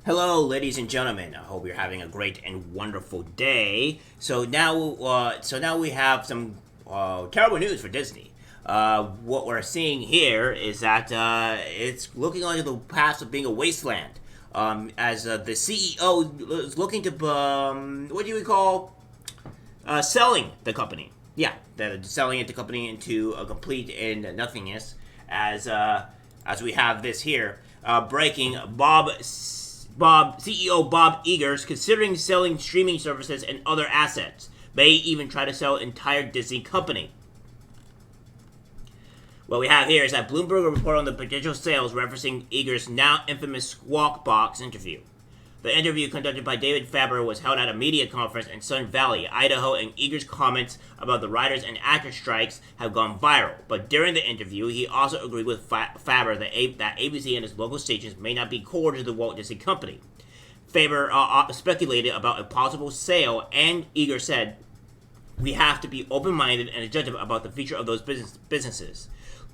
Hello, ladies and gentlemen. I hope you're having a great and wonderful day. So now we have some terrible news for Disney. What we're seeing here is that it's looking like the path of being a wasteland. As the CEO is looking to what do we call selling the company? Yeah, they're selling it the company into a complete and nothingness. As we have this here, breaking CEO Bob Iger is considering selling streaming services and other assets. May even try to sell entire Disney company. What we have here is that Bloomberg report on the potential sales referencing Iger's now infamous Squawk Box interview. The interview conducted by David Faber was held at a media conference in Sun Valley, Idaho, and Iger's comments about the writers and actors strikes have gone viral. But during the interview, he also agreed with Faber that ABC and its local stations may not be core to the Walt Disney Company. Faber speculated about a possible sale, and Iger said, "We have to be open-minded and judgmental about the future of those businesses."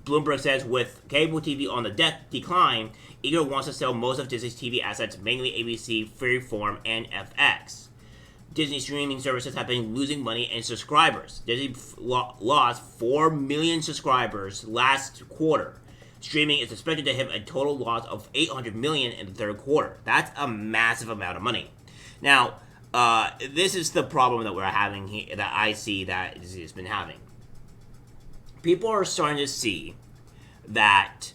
Bloomberg says with cable TV on the decline, Iger wants to sell most of Disney's TV assets, mainly ABC, Freeform, and FX. Disney streaming services have been losing money and subscribers. Disney lost 4 million subscribers last quarter. Streaming is expected to hit a total loss of 800 million in the third quarter. That's a massive amount of money. Now, this is the problem that we're having here, that I see that Disney has been having. People are starting to see that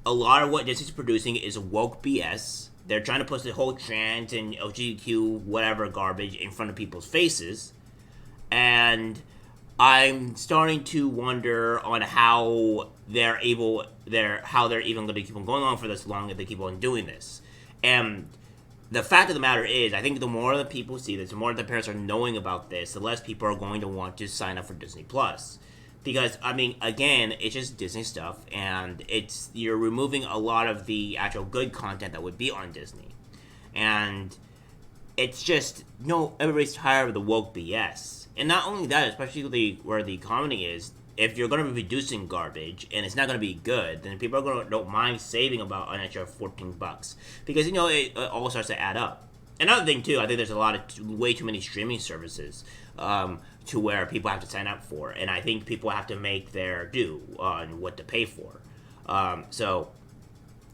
a lot of what Disney's producing is woke BS. They're trying to push the whole trans and LGBTQ whatever garbage in front of people's faces. And I'm starting to wonder on how they're even going to keep on going on for this long if they keep on doing this. And the fact of the matter is, I think the more that people see this, the more the parents are knowing about this, the less people are going to want to sign up for Disney Plus. Because, I mean, again, it's just Disney stuff, and you're removing a lot of the actual good content that would be on Disney. And it's just, everybody's tired of the woke BS. And not only that, especially where the economy is, if you're going to be producing garbage, and it's not going to be good, then people don't mind saving about an extra $14. Because, it all starts to add up. Another thing, too, I think there's way too many streaming services to where people have to sign up for. And I think people have to make their due on what to pay for. So,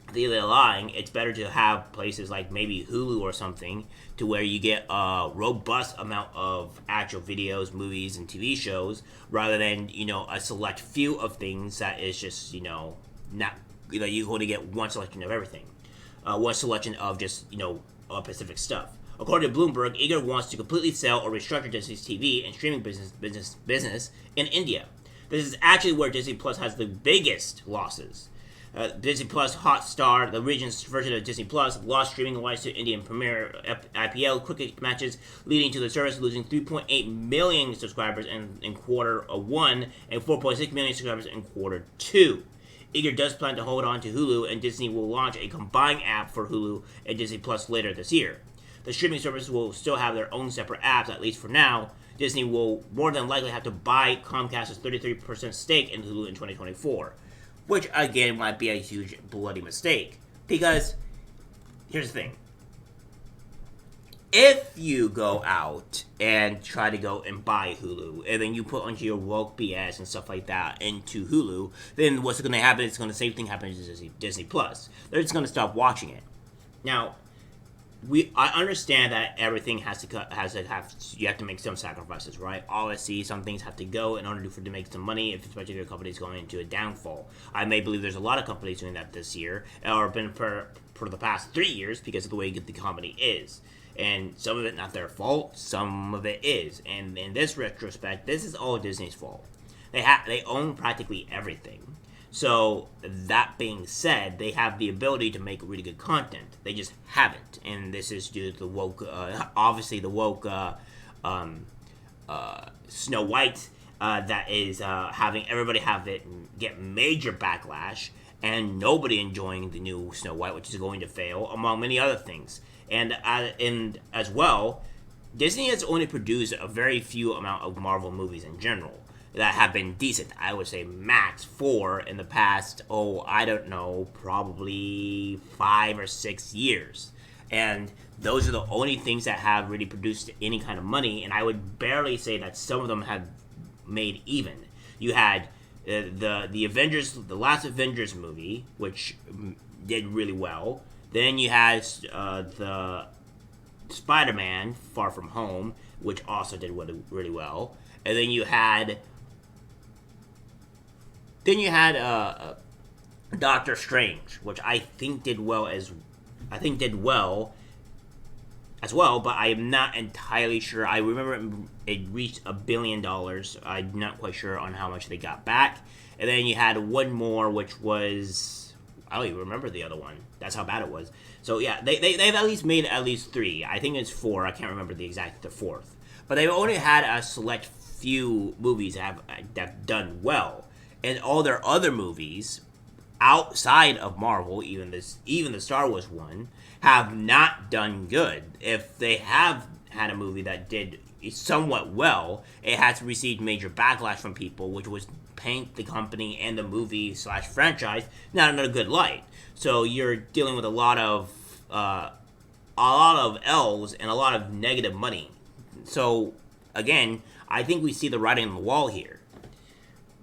at the end of the line, it's better to have places like maybe Hulu or something to where you get a robust amount of actual videos, movies, and TV shows rather than, a select few of things that is just, not, you only get one selection of everything. One selection of just, specific stuff. According to Bloomberg, Iger wants to completely sell or restructure Disney's TV and streaming business in India. This is actually where Disney Plus has the biggest losses. Disney Plus Hotstar, the region's version of Disney Plus, lost streaming rights to Indian Premier IPL cricket matches, leading to the service losing 3.8 million subscribers in quarter one and 4.6 million subscribers in quarter two. Iger does plan to hold on to Hulu, and Disney will launch a combined app for Hulu and Disney Plus later this year. The streaming service will still have their own separate apps, at least for now. Disney will more than likely have to buy Comcast's 33% stake in Hulu in 2024, which again might be a huge bloody mistake. Because here's the thing. If you go out and try to go and buy Hulu, and then you put onto your woke BS and stuff like that into Hulu, then what's going to happen is the same thing happens to Disney Plus. They're just going to stop watching it. Now, I understand that everything you have to make some sacrifices, right? Obviously, some things have to go in order to make some money, especially if your company is going into a downfall. I may believe there's a lot of companies doing that this year, or been for the past 3 years because of the way the company is. And some of it not their fault, some of it is. And in this retrospect, this is all Disney's fault. They own practically everything. So that being said, they have the ability to make really good content. They just haven't, and this is due to the woke, obviously the woke Snow White that is having everybody get major backlash, and nobody enjoying the new Snow White, which is going to fail, among many other things. And as well, Disney has only produced a very few amount of Marvel movies in general. that have been decent. I would say max 4 in the past, I don't know, probably 5 or 6 years. And those are the only things that have really produced any kind of money, and I would barely say that some of them have made even. You had the Avengers, the last Avengers movie, which did really well. Then you had the Spider-Man Far From Home, which also did really well. And then you had Doctor Strange, which I think did well as well, but I am not entirely sure. I remember it reached $1 billion. I'm not quite sure on how much they got back. And then you had one more, which was, I don't even remember the other one. That's how bad it was. So yeah, they've at least made at least 3. I think it's 4. I can't remember the exact 4th. But they've only had a select few movies that have done well, and all their other movies outside of Marvel, even the Star Wars one, have not done good. If they have had a movie that did somewhat well, it has received major backlash from people, which was paint the company and the movie / franchise not in a good light. So you're dealing with a lot of L's and a lot of negative money. So again, I think we see the writing on the wall here.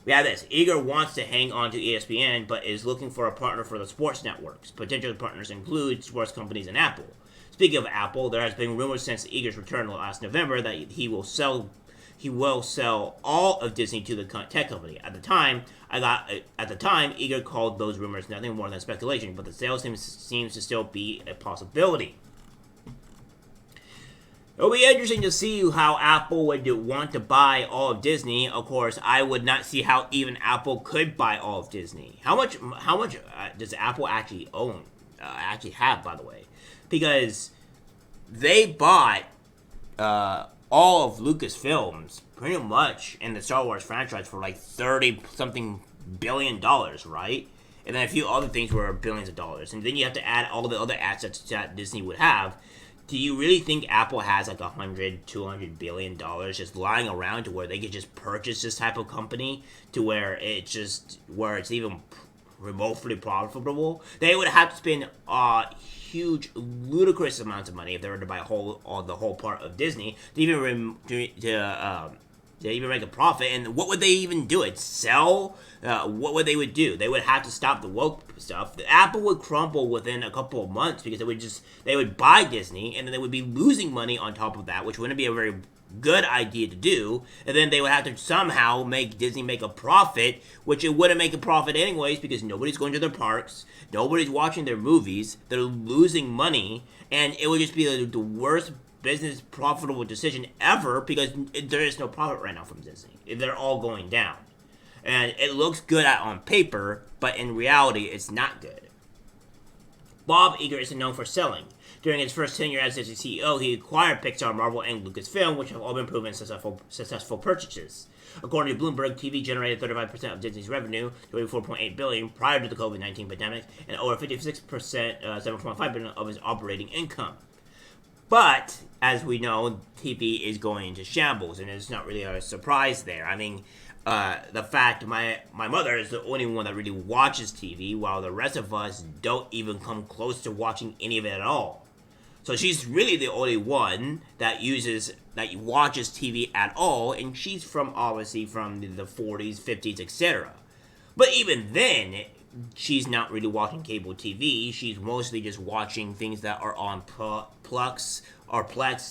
We have this. Iger wants to hang on to ESPN, but is looking for a partner for the sports networks. Potential partners include sports companies and Apple. Speaking of Apple, there has been rumors since Iger's return last November that he will sell all of Disney to the tech company. At the time, Iger called those rumors nothing more than speculation, but the sale seems to still be a possibility. It'll be interesting to see how Apple would want to buy all of Disney. Of course, I would not see how even Apple could buy all of Disney. How much does Apple actually own? Actually have, by the way, because they bought all of Lucasfilms pretty much in the Star Wars franchise for like $30-something billion, right? And then a few other things were billions of dollars, and then you have to add all the other assets that Disney would have. Do you really think Apple has like $100-200 billion just lying around to where they could just purchase this type of company to where it's even remotely profitable? They would have to spend huge, ludicrous amounts of money if they were to buy the whole part of Disney to even make a profit. And what would they even do? It sell? What would they do? They would have to stop the woke stuff. The Apple would crumble within a couple of months because they would buy Disney, and then they would be losing money on top of that, which wouldn't be a very good idea to do. And then they would have to somehow make Disney make a profit, which it wouldn't make a profit anyways because nobody's going to their parks, nobody's watching their movies, they're losing money, and it would just be the worst business profitable decision ever because there is no profit right now from Disney. They're all going down. And it looks good on paper, but in reality, it's not good. Bob Iger isn't known for selling. During his first tenure as Disney CEO, he acquired Pixar, Marvel, and Lucasfilm, which have all been proven successful purchases. According to Bloomberg, TV generated 35% of Disney's revenue, $24.8 billion prior to the COVID-19 pandemic, and over 56%, $7.5 billion of its operating income. But, as we know, TV is going into shambles, and it's not really a surprise there. I mean, the fact my mother is the only one that really watches TV, while the rest of us don't even come close to watching any of it at all. So she's really the only one that watches TV at all, and she's obviously from the 40s, 50s, etc. But even then, she's not really watching cable TV. She's mostly just watching things that are on Plex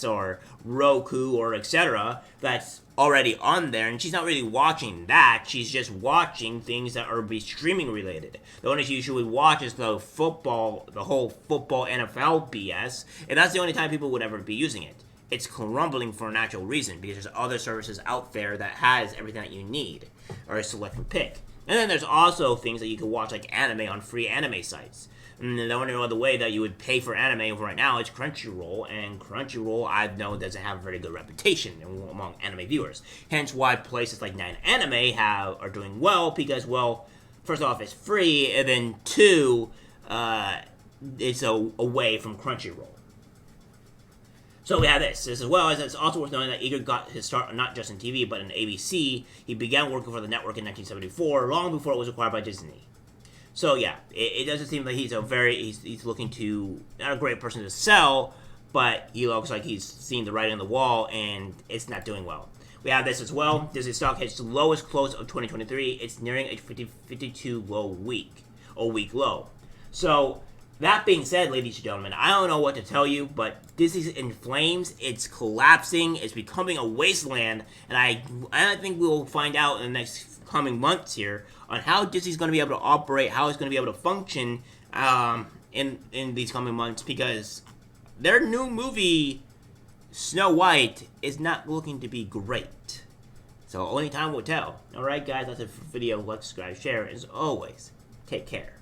or Roku or etc. that's already on there, and she's not really watching that. She's just watching things that are streaming related. The only thing she would watch is the whole football NFL BS, and that's the only time people would ever be using it. It's crumbling for a natural reason because there's other services out there that has everything that you need or a select and pick. And then there's also things that you can watch like anime on free anime sites. And the only other way that you would pay for anime right now is Crunchyroll, and Crunchyroll I know doesn't have a very good reputation among anime viewers. Hence why places like 9anime are doing well because, well, first off, it's free, and then two, it's away from Crunchyroll. So So we have this as well as it's also worth knowing that Iger got his start not just in TV but in ABC. He began working for the network in 1974, long before it was acquired by Disney. So yeah, it doesn't seem like he's looking to, not a great person to sell, but he looks like he's seeing the writing on the wall and it's not doing well. We have this as well. Disney stock hits the lowest close of 2023. It's nearing a 52 low week low. So that being said, ladies and gentlemen, I don't know what to tell you, but Disney's in flames. It's collapsing. It's becoming a wasteland, and I think we'll find out in the next coming months here on how Disney's going to be able to operate, how it's going to be able to function in these coming months, because their new movie Snow White is not looking to be great. So only time will tell. Alright guys, that's it for the video. Like, subscribe, share, as always, take care.